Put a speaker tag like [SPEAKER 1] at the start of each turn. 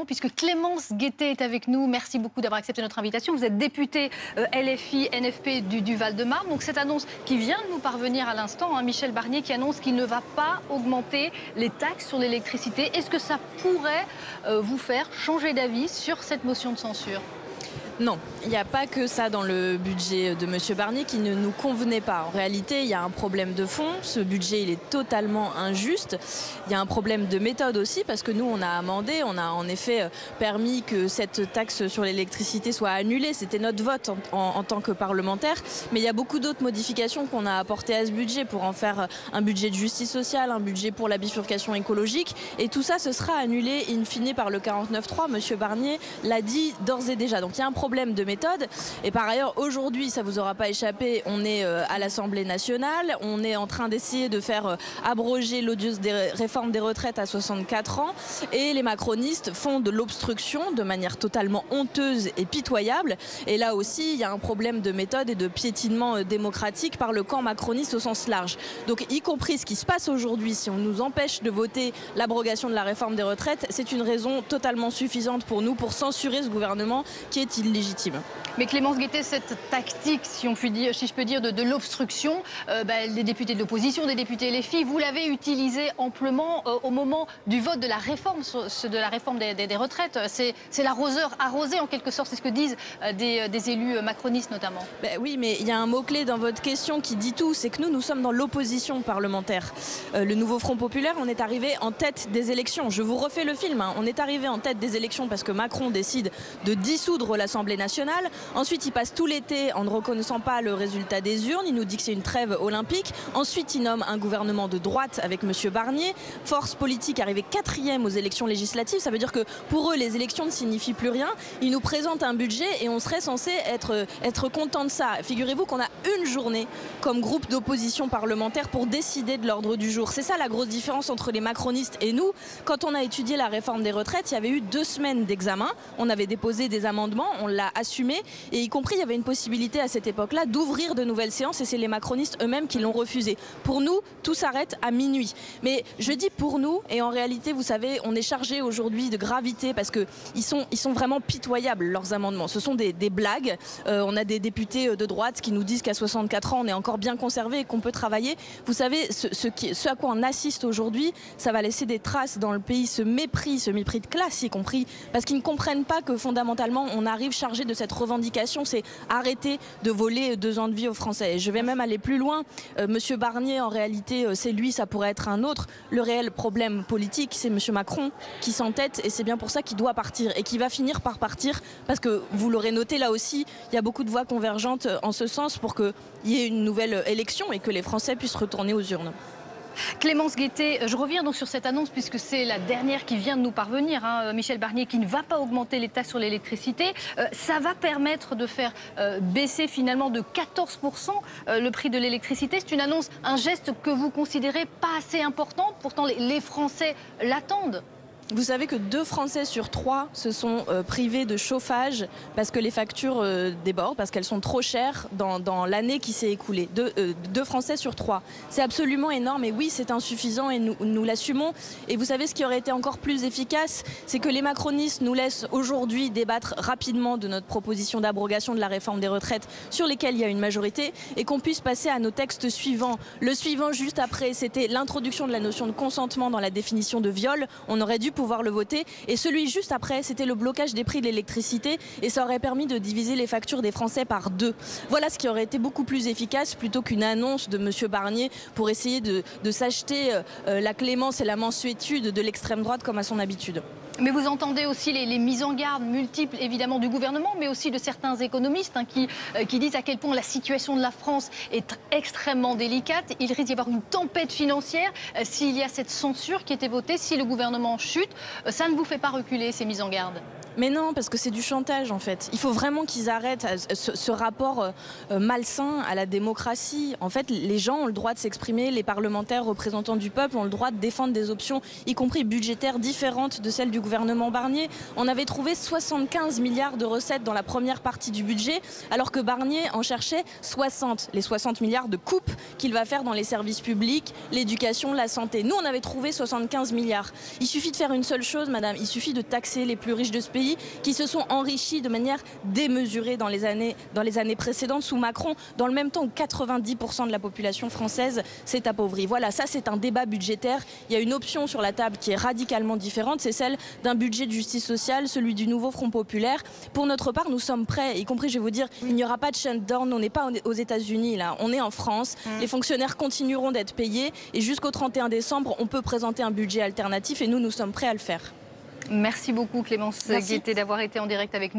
[SPEAKER 1] Puisque Clémence Guettet est avec nous. Merci beaucoup d'avoir accepté notre invitation. Vous êtes députée LFI NFP du Val-de-Marne. Donc cette annonce qui vient de nous parvenir à l'instant, hein, Michel Barnier qui annonce qu'il ne va pas augmenter les taxes sur l'électricité. Est-ce que ça pourrait vous faire changer d'avis sur cette motion de censure ?
[SPEAKER 2] Non, il n'y a pas que ça dans le budget de M. Barnier qui ne nous convenait pas. En réalité, il y a un problème de fond. Ce budget, il est totalement injuste. Il y a un problème de méthode aussi parce que nous, on a amendé. On a en effet permis que cette taxe sur l'électricité soit annulée. C'était notre vote en tant que parlementaire. Mais il y a beaucoup d'autres modifications qu'on a apportées à ce budget pour en faire un budget de justice sociale, un budget pour la bifurcation écologique. Et tout ça, ce sera annulé in fine par le 49.3. M. Barnier l'a dit d'ores et déjà. Donc il y a un problème de méthode. Et par ailleurs, aujourd'hui, ça vous aura pas échappé, on est à l'Assemblée nationale, on est en train d'essayer de faire abroger l'odieuse réforme des retraites à 64 ans et les macronistes font de l'obstruction de manière totalement honteuse et pitoyable. Et là aussi, il y a un problème de méthode et de piétinement démocratique par le camp macroniste au sens large. Donc, y compris ce qui se passe aujourd'hui, si on nous empêche de voter l'abrogation de la réforme des retraites, c'est une raison totalement suffisante pour nous pour censurer ce gouvernement qui est illégitime.
[SPEAKER 1] Mais Clémence Guettet, cette tactique, si je peux dire, de l'obstruction, des députés de l'opposition, des députés LFI, vous l'avez utilisée amplement au moment du vote de la réforme, des retraites. C'est l'arroseur arrosé en quelque sorte, c'est ce que disent des élus macronistes notamment.
[SPEAKER 2] Oui, mais il y a un mot-clé dans votre question qui dit tout, c'est que nous sommes dans l'opposition parlementaire. Le nouveau Front Populaire, on est arrivé en tête des élections. Je vous refais le film, hein. On est arrivé en tête des élections parce que Macron décide de dissoudre l'Assemblée nationale. Ensuite, il passe tout l'été en ne reconnaissant pas le résultat des urnes. Il nous dit que c'est une trêve olympique. Ensuite, il nomme un gouvernement de droite avec M. Barnier. Force politique arrivée 4e aux élections législatives. Ça veut dire que pour eux, les élections ne signifient plus rien. Ils nous présentent un budget et on serait censé être content de ça. Figurez-vous qu'on a une journée comme groupe d'opposition parlementaire pour décider de l'ordre du jour. C'est ça la grosse différence entre les macronistes et nous. Quand on a étudié la réforme des retraites, il y avait eu 2 semaines d'examen. On avait déposé des amendements, on l'a assumé. Et y compris, il y avait une possibilité à cette époque-là d'ouvrir de nouvelles séances et c'est les macronistes eux-mêmes qui l'ont refusé. Pour nous, tout s'arrête à minuit. Mais je dis pour nous, et en réalité, vous savez, on est chargé aujourd'hui de gravité parce qu'ils sont vraiment pitoyables, leurs amendements. Ce sont des blagues. On a des députés de droite qui nous disent qu'à 64 ans, on est encore bien conservé et qu'on peut travailler. Vous savez, ce à quoi on assiste aujourd'hui, ça va laisser des traces dans le pays, ce mépris de classe y compris, parce qu'ils ne comprennent pas que fondamentalement, on arrive chargé de cette revendication, c'est arrêter de voler 2 ans de vie aux Français. Et je vais même aller plus loin. Monsieur Barnier, en réalité, c'est lui, ça pourrait être un autre. Le réel problème politique, c'est Monsieur Macron qui s'entête et c'est bien pour ça qu'il doit partir et qui va finir par partir parce que, vous l'aurez noté là aussi, il y a beaucoup de voix convergentes en ce sens pour qu'il y ait une nouvelle élection et que les Français puissent retourner aux urnes.
[SPEAKER 1] Clémence Guettet, je reviens donc sur cette annonce puisque c'est la dernière qui vient de nous parvenir. Hein, Michel Barnier qui ne va pas augmenter les taxes sur l'électricité. Ça va permettre de faire baisser finalement de 14% le prix de l'électricité. C'est une annonce, un geste que vous considérez pas assez important. Pourtant les Français l'attendent.
[SPEAKER 2] Vous savez que 2 Français sur 3 se sont privés de chauffage parce que les factures débordent, parce qu'elles sont trop chères dans l'année qui s'est écoulée. 2 Français sur 3. C'est absolument énorme et oui, c'est insuffisant et nous l'assumons. Et vous savez, ce qui aurait été encore plus efficace, c'est que les macronistes nous laissent aujourd'hui débattre rapidement de notre proposition d'abrogation de la réforme des retraites sur lesquelles il y a une majorité et qu'on puisse passer à nos textes suivants. Le suivant juste après, c'était l'introduction de la notion de consentement dans la définition de viol. On aurait dû pouvoir le voter. Et celui juste après, c'était le blocage des prix de l'électricité et ça aurait permis de diviser les factures des Français par 2. Voilà ce qui aurait été beaucoup plus efficace plutôt qu'une annonce de M. Barnier pour essayer de s'acheter la clémence et la mansuétude de l'extrême droite comme à son habitude.
[SPEAKER 1] Mais vous entendez aussi les mises en garde multiples, évidemment, du gouvernement, mais aussi de certains économistes qui disent à quel point la situation de la France est extrêmement délicate. Il risque d'y avoir une tempête financière s'il y a cette censure qui était votée, si le gouvernement chute. Ça ne vous fait pas reculer, ces mises en garde ?
[SPEAKER 2] Mais non, parce que c'est du chantage en fait. Il faut vraiment qu'ils arrêtent ce rapport malsain à la démocratie. En fait, les gens ont le droit de s'exprimer, les parlementaires, représentants du peuple, ont le droit de défendre des options, y compris budgétaires, différentes de celles du gouvernement Barnier. On avait trouvé 75 milliards de recettes dans la première partie du budget, alors que Barnier en cherchait 60. Les 60 milliards de coupes qu'il va faire dans les services publics, l'éducation, la santé. Nous, on avait trouvé 75 milliards. Il suffit de faire une seule chose, madame, il suffit de taxer les plus riches de ce pays qui se sont enrichis de manière démesurée dans les années précédentes sous Macron, dans le même temps où 90% de la population française s'est appauvrie. Voilà, ça c'est un débat budgétaire. Il y a une option sur la table qui est radicalement différente, c'est celle d'un budget de justice sociale, celui du nouveau Front populaire. Pour notre part, nous sommes prêts, y compris, je vais vous dire, il n'y aura pas de shutdown, on n'est pas aux États-Unis là, on est en France. Les fonctionnaires continueront d'être payés et jusqu'au 31 décembre, on peut présenter un budget alternatif et nous sommes prêts à le faire.
[SPEAKER 1] Merci beaucoup Clémence Guettet d'avoir été en direct avec nous.